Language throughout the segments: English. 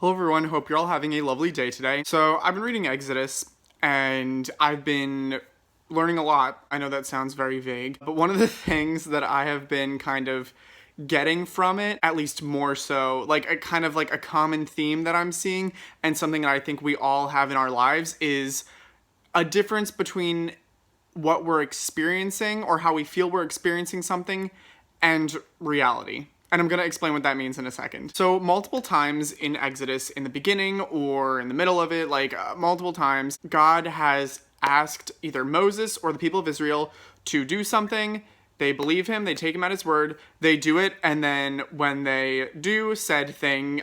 Hello everyone, hope you're all having a lovely day today. So I've been reading Exodus and I've been learning a lot. I know that sounds very vague, but one of the things that I have been kind of getting from it, at least more so, like a kind of like a common theme that I'm seeing and something that I think we all have in our lives is a difference between what we're experiencing or how we feel we're experiencing something and reality. And I'm going to explain what that means in a second. So multiple times in Exodus, in the beginning or in the middle of it, multiple times, God has asked either Moses or the people of Israel to do something. They believe him, they take him at his word, they do it, and then when they do said thing,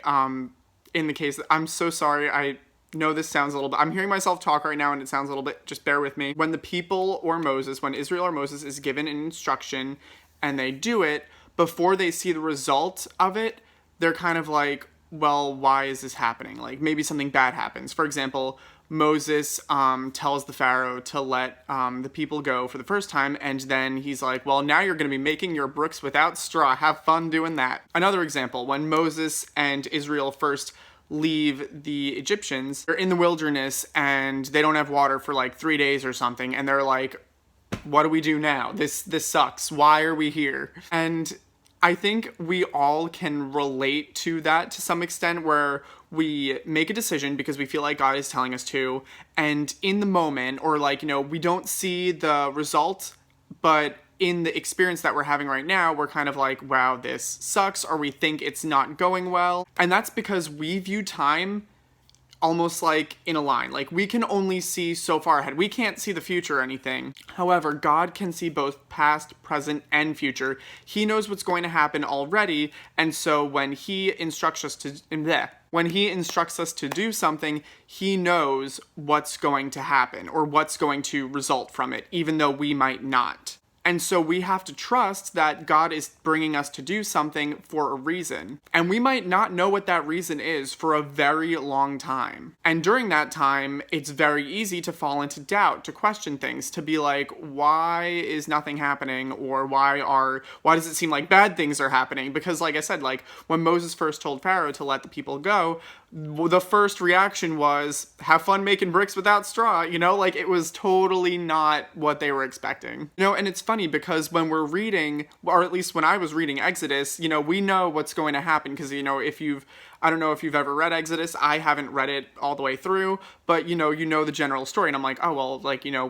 in the case, I'm so sorry, I know this sounds a little bit, I'm hearing myself talk right now and it sounds a little bit, just bear with me. When the people or Moses, when Israel or Moses is given an instruction and they do it, before they see the result of it, they're kind of like, well, why is this happening? Like maybe something bad happens. For example, Moses tells the Pharaoh to let the people go for the first time, and then he's like, well, now you're going to be making your bricks without straw. Have fun doing that. Another example, when Moses and Israel first leave the Egyptians, they're in the wilderness and they don't have water for like 3 days or something, and they're like, what do we do now? This sucks. Why are we here? And I think we all can relate to that to some extent, where we make a decision because we feel like God is telling us to, and in the moment, or we don't see the result, but in the experience that we're having right now, we're kind of like, wow, this sucks, or we think it's not going well. And that's because we view time almost like in a line. Like we can only see so far ahead. We can't see the future or anything. However, God can see both past, present, and future. He knows what's going to happen already, and so when he instructs us to do something, he knows what's going to happen or what's going to result from it, even though we might not. And so we have to trust that God is bringing us to do something for a reason. And we might not know what that reason is for a very long time. And during that time, it's very easy to fall into doubt, to question things, to be like, why is nothing happening? Or why does it seem like bad things are happening? Because like I said, like when Moses first told Pharaoh to let the people go, the first reaction was, have fun making bricks without straw, like it was totally not what they were expecting. And it's funny because when we're reading, or at least when I was reading Exodus, we know what's going to happen because, I don't know if you've ever read Exodus. I haven't read it all the way through, but you know the general story. And I'm like, oh, well,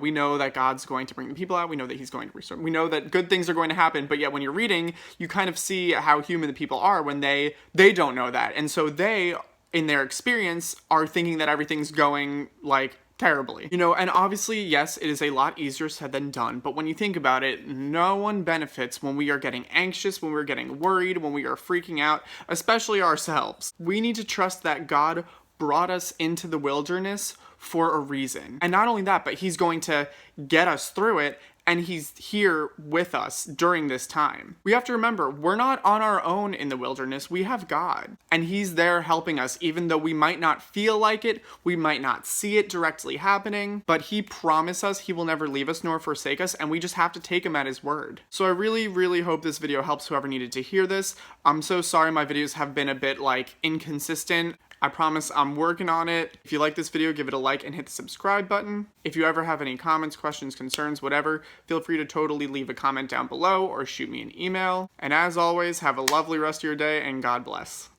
we know that God's going to bring the people out. We know that he's going to restore. We know that good things are going to happen. But yet when you're reading, you kind of see how human the people are when they don't know that. And so they, in their experience, are thinking that everything's going like terribly. And obviously, yes, it is a lot easier said than done, but when you think about it, no one benefits when we are getting anxious, when we're getting worried, when we are freaking out, especially ourselves. We need to trust that God brought us into the wilderness for a reason. And not only that, but he's going to get us through it, and he's here with us during this time. We have to remember, we're not on our own in the wilderness. We have God, and he's there helping us, even though we might not feel like it, we might not see it directly happening, but he promised us he will never leave us nor forsake us, and we just have to take him at his word. So I really, really hope this video helps whoever needed to hear this. I'm so sorry my videos have been a bit inconsistent. I promise I'm working on it. If you like this video, give it a like and hit the subscribe button. If you ever have any comments, questions, concerns, whatever, feel free to totally leave a comment down below or shoot me an email. And as always, have a lovely rest of your day and God bless.